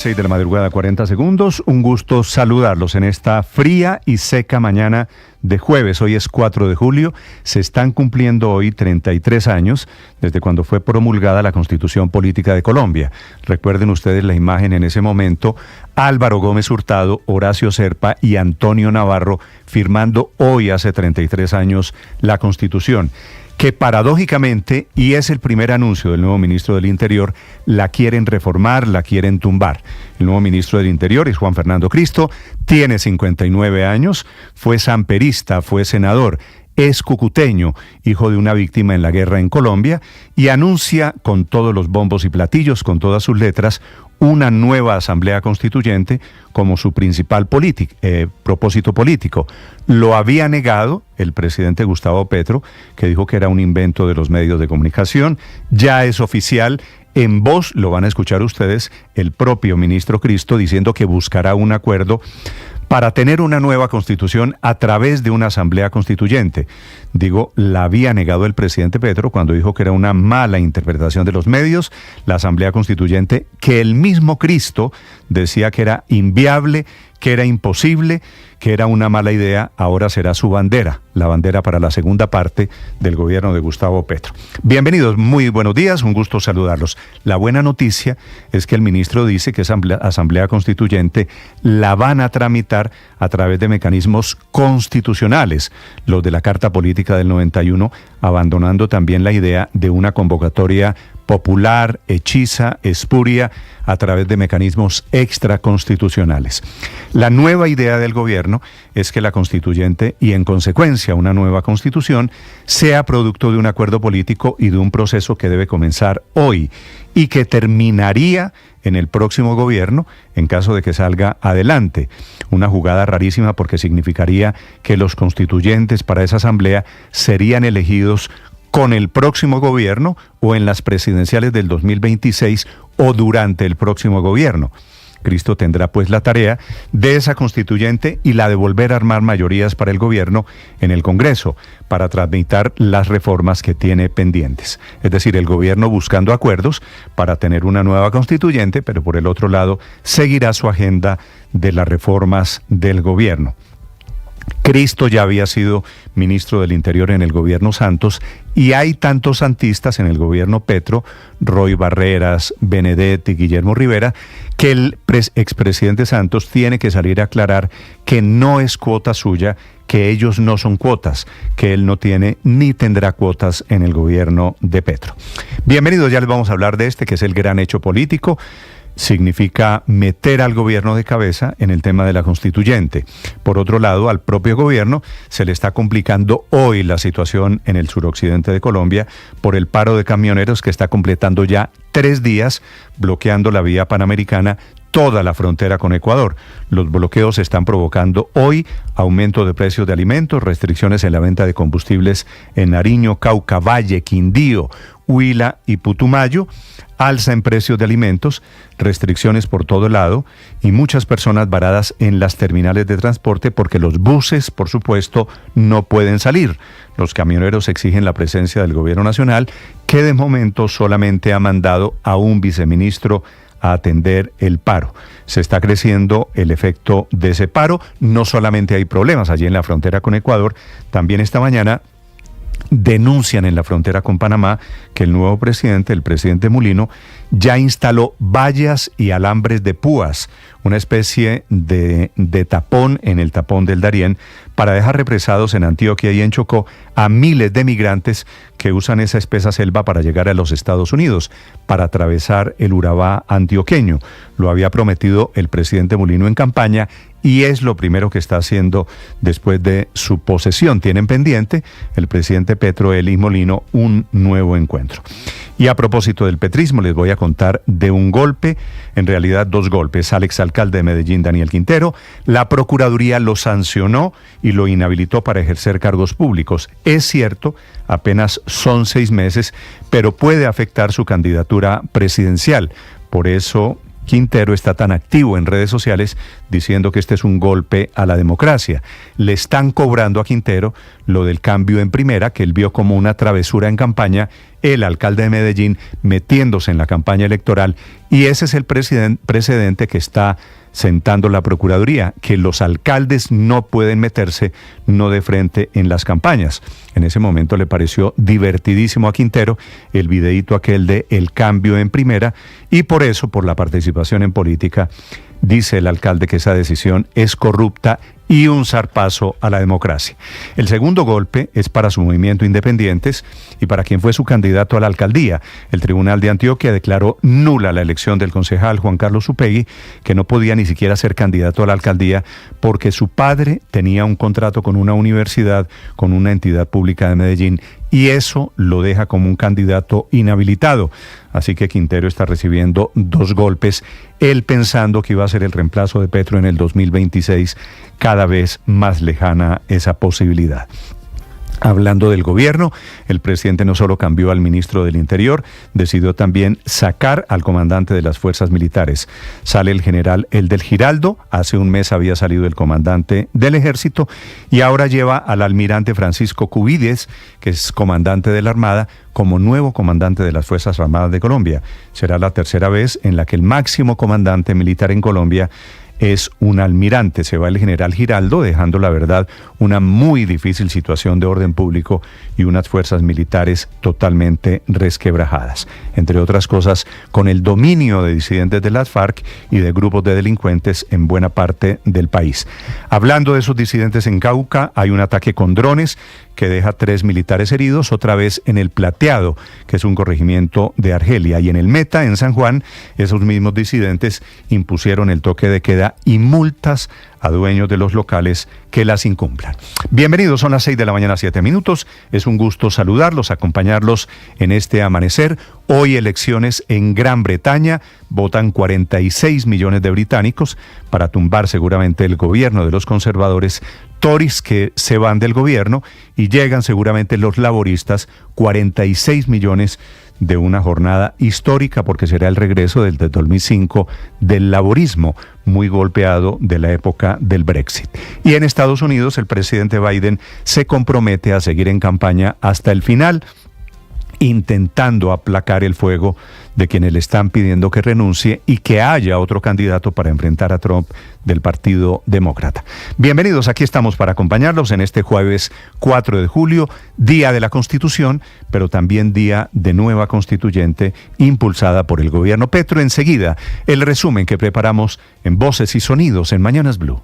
6 de la madrugada, 40 segundos. Un gusto saludarlos en esta fría y seca mañana de jueves. Hoy es 4 de julio. Se están cumpliendo hoy 33 años desde cuando fue promulgada la Constitución Política de Colombia. Recuerden ustedes la imagen en ese momento. Álvaro Gómez Hurtado, Horacio Serpa y Antonio Navarro firmando hoy hace 33 años la Constitución, que paradójicamente, y es el primer anuncio del nuevo ministro del Interior, la quieren reformar, la quieren tumbar. El nuevo ministro del Interior es Juan Fernando Cristo, tiene 59 años, fue samperista, fue senador, es cucuteño, hijo de una víctima en la guerra en Colombia, y anuncia con todos los bombos y platillos, con todas sus letras, una nueva Asamblea Constituyente como su principal propósito político. Lo había negado el presidente Gustavo Petro, que dijo que era un invento de los medios de comunicación. Ya es oficial. En voz, lo van a escuchar ustedes, el propio ministro Cristo diciendo que buscará un acuerdo para tener una nueva constitución a través de una asamblea constituyente. Digo, la había negado el presidente Petro cuando dijo que era una mala interpretación de los medios, la asamblea constituyente, que el mismo Cristo decía que era inviable, que era imposible, que era una mala idea. Ahora será su bandera, la bandera para la segunda parte del gobierno de Gustavo Petro. Bienvenidos, muy buenos días, un gusto saludarlos. La buena noticia es que el ministro dice que esa asamblea constituyente la van a tramitar a través de mecanismos constitucionales, los de la Carta Política del 91, abandonando también la idea de una convocatoria popular, hechiza, espuria, a través de mecanismos extraconstitucionales. La nueva idea del gobierno es que la constituyente, y en consecuencia una nueva constitución, sea producto de un acuerdo político y de un proceso que debe comenzar hoy y que terminaría en el próximo gobierno en caso de que salga adelante. Una jugada rarísima porque significaría que los constituyentes para esa asamblea serían elegidos con el próximo gobierno o en las presidenciales del 2026 o durante el próximo gobierno. Cristo tendrá pues la tarea de esa constituyente y la de volver a armar mayorías para el gobierno en el Congreso para tramitar las reformas que tiene pendientes. Es decir, el gobierno buscando acuerdos para tener una nueva constituyente, pero por el otro lado seguirá su agenda de las reformas del gobierno. Cristo ya había sido ministro del Interior en el gobierno Santos y hay tantos santistas en el gobierno Petro, Roy Barreras, Benedetti, Guillermo Rivera, que el expresidente Santos tiene que salir a aclarar que no es cuota suya, que ellos no son cuotas, que él no tiene ni tendrá cuotas en el gobierno de Petro. Bienvenidos, ya les vamos a hablar de este, que es el gran hecho político. Significa meter al gobierno de cabeza en el tema de la constituyente. Por otro lado, al propio gobierno se le está complicando hoy la situación en el suroccidente de Colombia por el paro de camioneros que está completando ya 3 días, bloqueando la vía panamericana, toda la frontera con Ecuador. Los bloqueos están provocando hoy aumento de precios de alimentos, restricciones en la venta de combustibles en Nariño, Cauca, Valle, Quindío, Huila y Putumayo, alza en precios de alimentos, restricciones por todo lado y muchas personas varadas en las terminales de transporte porque los buses, por supuesto, no pueden salir. Los camioneros exigen la presencia del gobierno nacional, que de momento solamente ha mandado a un viceministro a atender el paro. Se está creciendo el efecto de ese paro. No solamente hay problemas allí en la frontera con Ecuador, también esta mañana denuncian en la frontera con Panamá que el nuevo presidente, el presidente Mulino, ya instaló vallas y alambres de púas, una especie de tapón en el tapón del Darién, para dejar represados en Antioquia y en Chocó a miles de migrantes que usan esa espesa selva para llegar a los Estados Unidos, para atravesar el Urabá antioqueño. Lo había prometido el presidente Mulino en campaña y es lo primero que está haciendo después de su posesión. Tienen pendiente el presidente Petro, él y Mulino, un nuevo encuentro. Y a propósito del petrismo, les voy a contar de un golpe, en realidad 2 golpes. Al exalcalde de Medellín, Daniel Quintero, la Procuraduría lo sancionó y lo inhabilitó para ejercer cargos públicos. Es cierto, apenas son 6 meses, pero puede afectar su candidatura presidencial. Por eso Quintero está tan activo en redes sociales diciendo que este es un golpe a la democracia. Le están cobrando a Quintero lo del cambio en primera, que él vio como una travesura en campaña, el alcalde de Medellín metiéndose en la campaña electoral, y ese es el precedente que está sentando la Procuraduría, que los alcaldes no pueden meterse no de frente en las campañas. En ese momento le pareció divertidísimo a Quintero el videíto aquel de el cambio en primera, y por eso, por la participación en política, dice el alcalde que esa decisión es corrupta y un zarpazo a la democracia. El segundo golpe es para su movimiento Independientes y para quien fue su candidato a la alcaldía. El Tribunal de Antioquia declaró nula la elección del concejal Juan Carlos Upegui, que no podía ni siquiera ser candidato a la alcaldía porque su padre tenía un contrato con una universidad, con una entidad pública de Medellín, y eso lo deja como un candidato inhabilitado. Así que Quintero está recibiendo 2 golpes, él pensando que iba a ser el reemplazo de Petro en el 2026, cada vez más lejana esa posibilidad. Hablando del gobierno, el presidente no solo cambió al ministro del Interior, decidió también sacar al comandante de las fuerzas militares. Sale el general Elder Giraldo, hace un mes había salido el comandante del Ejército, y ahora lleva al almirante Francisco Cubides, que es comandante de la Armada, como nuevo comandante de las Fuerzas Armadas de Colombia. Será la tercera vez en la que el máximo comandante militar en Colombia es un almirante. Se va el general Giraldo, dejando, la verdad, una muy difícil situación de orden público y unas fuerzas militares totalmente resquebrajadas. Entre otras cosas, con el dominio de disidentes de las FARC y de grupos de delincuentes en buena parte del país. Hablando de esos disidentes en Cauca, hay un ataque con drones que deja 3 militares heridos, otra vez en el Plateado, que es un corregimiento de Argelia, y en el Meta, en San Juan, esos mismos disidentes impusieron el toque de queda y multas a dueños de los locales que las incumplan. Bienvenidos, son las 6 de la mañana, 7 minutos. Es un gusto saludarlos, acompañarlos en este amanecer. Hoy elecciones en Gran Bretaña, votan 46 millones de británicos para tumbar seguramente el gobierno de los conservadores, Tories, que se van del gobierno, y llegan seguramente los laboristas, 46 millones de una jornada histórica, porque será el regreso desde 2005 del laborismo, muy golpeado de la época del Brexit. Y en Estados Unidos el presidente Biden se compromete a seguir en campaña hasta el final, intentando aplacar el fuego de quienes le están pidiendo que renuncie y que haya otro candidato para enfrentar a Trump del Partido Demócrata. Bienvenidos, aquí estamos para acompañarlos en este jueves 4 de julio, Día de la Constitución, pero también Día de Nueva Constituyente impulsada por el gobierno Petro. Enseguida, el resumen que preparamos en Voces y Sonidos en Mañanas Blue.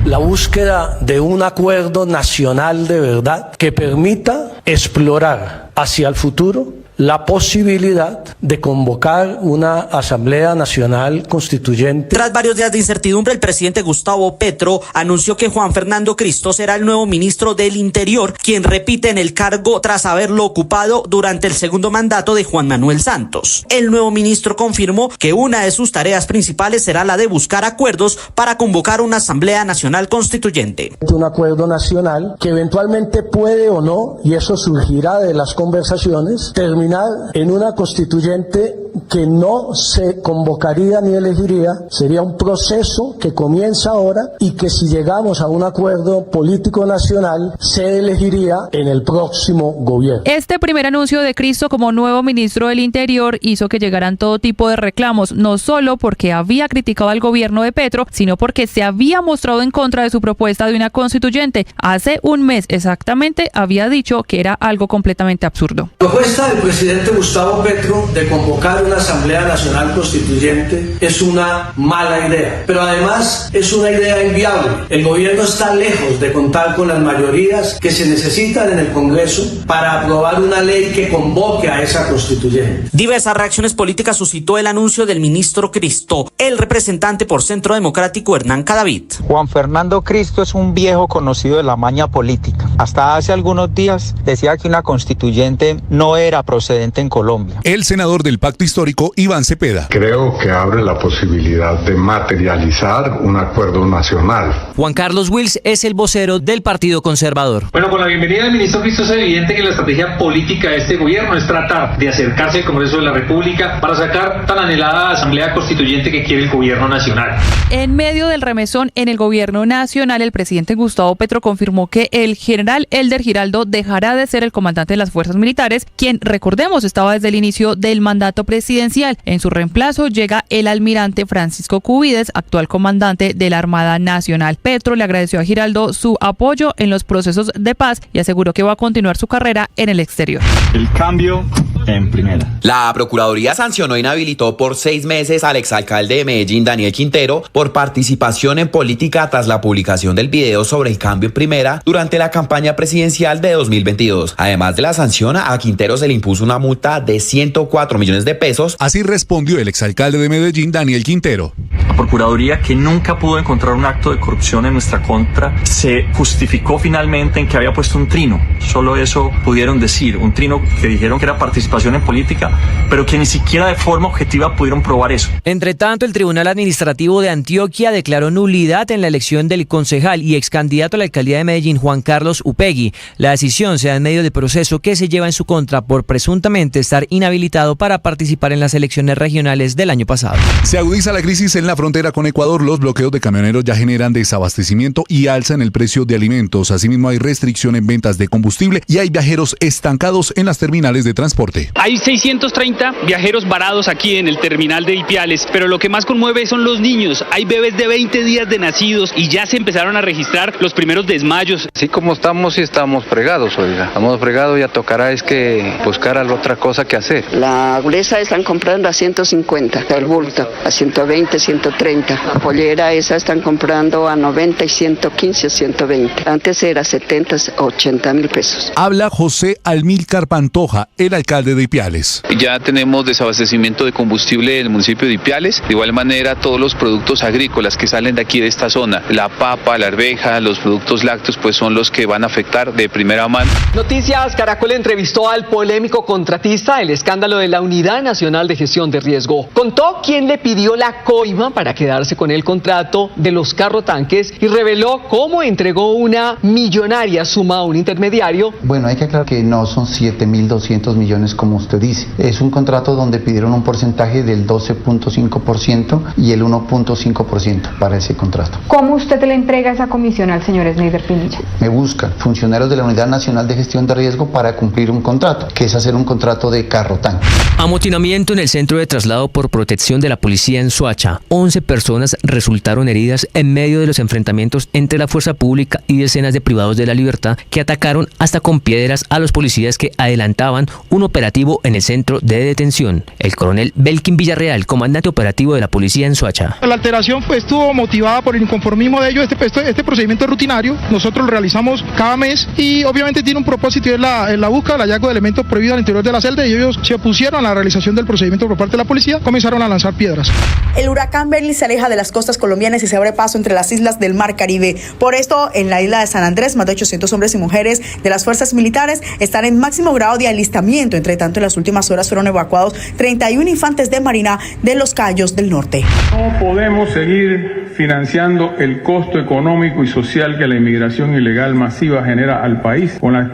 La búsqueda de un acuerdo nacional de verdad que permita explorar hacia el futuro la posibilidad de convocar una Asamblea Nacional Constituyente. Tras varios días de incertidumbre, el presidente Gustavo Petro anunció que Juan Fernando Cristo será el nuevo ministro del Interior, quien repite en el cargo tras haberlo ocupado durante el segundo mandato de Juan Manuel Santos. El nuevo ministro confirmó que una de sus tareas principales será la de buscar acuerdos para convocar una Asamblea Nacional Constituyente. Un acuerdo nacional que eventualmente puede o no, y eso surgirá de las conversaciones, terminar en una constituyente que no se convocaría ni elegiría. Sería un proceso que comienza ahora y que, si llegamos a un acuerdo político nacional, se elegiría en el próximo gobierno. Este primer anuncio de Cristo como nuevo ministro del Interior hizo que llegaran todo tipo de reclamos, no solo porque había criticado al gobierno de Petro, sino porque se había mostrado en contra de su propuesta de una constituyente. Hace un mes exactamente había dicho que era algo completamente absurdo. La propuesta del presidente Gustavo Petro de convocar una Asamblea Nacional Constituyente es una mala idea, pero además es una idea inviable. El gobierno está lejos de contar con las mayorías que se necesitan en el Congreso para aprobar una ley que convoque a esa constituyente. Diversas reacciones políticas suscitó el anuncio del ministro Cristo. El representante por Centro Democrático, Hernán Cadavid. Juan Fernando Cristo es un viejo conocido de la maña política. Hasta hace algunos días decía que una constituyente no era procedente procedente en Colombia. El senador del Pacto Histórico, Iván Cepeda. Creo que abre la posibilidad de materializar un acuerdo nacional. Juan Carlos Wills es el vocero del Partido Conservador. Bueno, con la bienvenida del ministro Cristo es evidente que la estrategia política de este gobierno es tratar de acercarse al Congreso de la República para sacar tan anhelada asamblea constituyente que quiere el gobierno nacional. En medio del remesón en el gobierno nacional, el presidente Gustavo Petro confirmó que el general Elder Giraldo dejará de ser el comandante de las fuerzas militares, quien, recordemos, estaba desde el inicio del mandato presidencial. En su reemplazo llega el almirante Francisco Cubides, actual comandante de la Armada Nacional. Petro le agradeció a Giraldo su apoyo en los procesos de paz y aseguró que va a continuar su carrera en el exterior. El cambio en primera. La Procuraduría sancionó e inhabilitó por 6 meses al exalcalde de Medellín, Daniel Quintero, por participación en política tras la publicación del video sobre el cambio en primera durante la campaña presidencial de 2022. Además de la sanción, a Quintero se le impuso una multa de 104 millones de pesos. Así respondió el exalcalde de Medellín, Daniel Quintero. La Procuraduría, que nunca pudo encontrar un acto de corrupción en nuestra contra, se justificó finalmente en que había puesto un trino. Solo eso pudieron decir, un trino que dijeron que era participación en política, pero que ni siquiera de forma objetiva pudieron probar eso. Entre tanto, el Tribunal Administrativo de Antioquia declaró nulidad en la elección del concejal y ex candidato a la alcaldía de Medellín, Juan Carlos Upegui. La decisión se da en medio del proceso que se lleva en su contra por presuntamente estar inhabilitado para participar en las elecciones regionales del año pasado. Se agudiza la crisis en la frontera con Ecuador. Los bloqueos de camioneros ya generan desabastecimiento y alza en el precio de alimentos. Asimismo, hay restricción en ventas de combustible y hay viajeros estancados en las terminales de transporte. Hay 630 viajeros varados aquí en el terminal de Ipiales, pero lo que más conmueve son los niños. Hay bebés de 20 días de nacidos y ya se empezaron a registrar los primeros desmayos. Así como estamos, sí estamos fregados, oiga. Estamos fregados, ya tocará es que buscar otra cosa que hacer. La gruesa están comprando a 150, el bulto, a 120, 130. La pollera esa están comprando a 90 y 115, 120. Antes era 70, 80 mil pesos. Habla José Almílcar Pantoja, el alcalde de Ipiales. Ya tenemos desabastecimiento de combustible en el municipio de Ipiales. De igual manera, todos los productos agrícolas que salen de aquí de esta zona, la papa, la arveja, los productos lácteos, pues son los que van a afectar de primera mano. Noticias Caracol entrevistó al polémico contratista, el escándalo de la Unidad Nacional de Gestión de Riesgo. Contó quién le pidió la coima para quedarse con el contrato de los carrotanques y reveló cómo entregó una millonaria suma a un intermediario. Bueno, hay que aclarar que no son 7.200 millones como usted dice. Es un contrato donde pidieron un porcentaje del 12.5% y el 1.5% para ese contrato. ¿Cómo usted le entrega esa comisión al señor Sneider Pinilla? Me buscan funcionarios de la Unidad Nacional de Gestión de Riesgo para cumplir un contrato, que es hacer un contrato de carrotanque. Amotinamiento en el centro de traslado por protección de la policía en Soacha. 11 personas resultaron heridas en medio de los enfrentamientos entre la fuerza pública y decenas de privados de la libertad que atacaron hasta con piedras a los policías que adelantaban un operativo en el centro de detención. El coronel Belkin Villarreal, comandante operativo de la policía en Soacha. La alteración estuvo motivada por el inconformismo de ellos. Este procedimiento es rutinario, nosotros lo realizamos cada mes y obviamente tiene un propósito y es la búsqueda, el hallazgo de elementos prohibidos al interior de la celda y ellos se opusieron a la realización del procedimiento por parte de la policía, comenzaron a lanzar piedras. El huracán Benny se aleja de las costas colombianas y se abre paso entre las islas del Mar Caribe. Por esto, en la isla de San Andrés, más de 800 hombres y mujeres de las fuerzas militares están en máximo grado de alistamiento. Entre tanto, en las últimas horas fueron evacuados 31 infantes de marina de los Cayos del Norte. No podemos seguir financiando el costo económico y social que la inmigración ilegal masiva genera al país, con la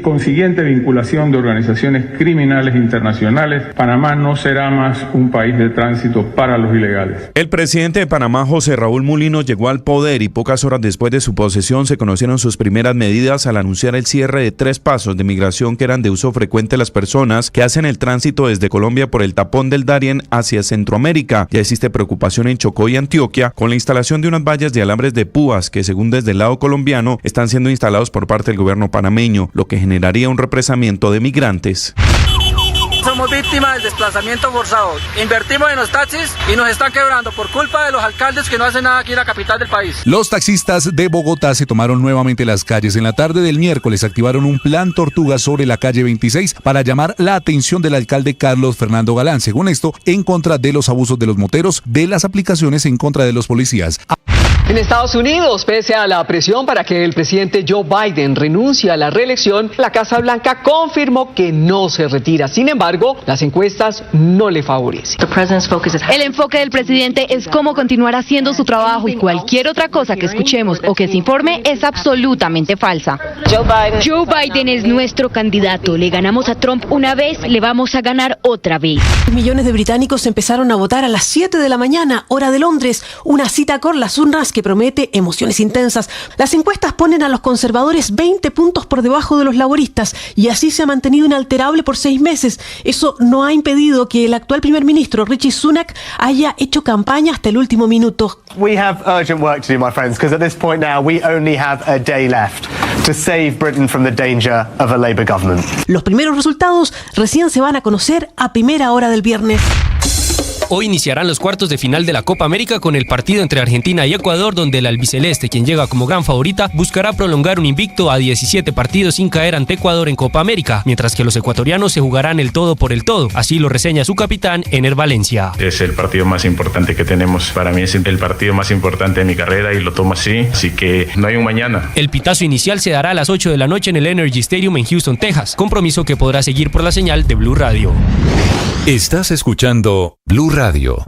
consiguiente vinculación de organizaciones criminales internacionales. Panamá no será más un país de tránsito para los ilegales. El presidente de Panamá, José Raúl Mulino, llegó al poder y pocas horas después de su posesión se conocieron sus primeras medidas al anunciar el cierre de 3 pasos de migración que eran de uso frecuente a las personas que hacen el tránsito desde Colombia por el tapón del Darién hacia Centroamérica. Ya existe preocupación en Chocó y Antioquia con la instalación de unas vallas de alambres de púas que, según desde el lado colombiano, están siendo instalados por parte del gobierno panameño, lo que generaría un represamiento de migrantes. Somos víctimas del desplazamiento forzado. Invertimos en los taxis y nos están quebrando por culpa de los alcaldes que no hacen nada aquí en la capital del país. Los taxistas de Bogotá se tomaron nuevamente las calles. En la tarde del miércoles activaron un plan tortuga sobre la calle 26 para llamar la atención del alcalde Carlos Fernando Galán. Según esto, en contra de los abusos de los moteros, de las aplicaciones en contra de los policías. En Estados Unidos, pese a la presión para que el presidente Joe Biden renuncie a la reelección, la Casa Blanca confirmó que no se retira. Sin embargo, las encuestas no le favorecen. El enfoque del presidente es cómo continuar haciendo su trabajo y cualquier otra cosa que escuchemos o que se informe es absolutamente falsa. Joe Biden es nuestro candidato. Le ganamos a Trump una vez, le vamos a ganar otra vez. Millones de británicos empezaron a votar a las 7 de la mañana, hora de Londres, una cita con las urnas que promete emociones intensas. Las encuestas ponen a los conservadores 20 puntos por debajo de los laboristas y así se ha mantenido inalterable por 6 meses. Eso no ha impedido que el actual primer ministro, Rishi Sunak, haya hecho campaña hasta el último minuto. We have urgent work to do, my friends, because at this point now we only have a day left to save Britain from the danger of a Labour government. Los primeros resultados recién se van a conocer a primera hora del viernes. Hoy iniciarán los cuartos de final de la Copa América con el partido entre Argentina y Ecuador, donde el albiceleste, quien llega como gran favorita, buscará prolongar un invicto a 17 partidos sin caer ante Ecuador en Copa América, mientras que los ecuatorianos se jugarán el todo por el todo. Así lo reseña su capitán, Ener Valencia. Es el partido más importante que tenemos. Para mí es el partido más importante de mi carrera y lo tomo así que no hay un mañana. El pitazo inicial se dará a las 8 de la noche en el Energy Stadium en Houston, Texas, compromiso que podrá seguir por la señal de Blue Radio. Estás escuchando Blue Radio.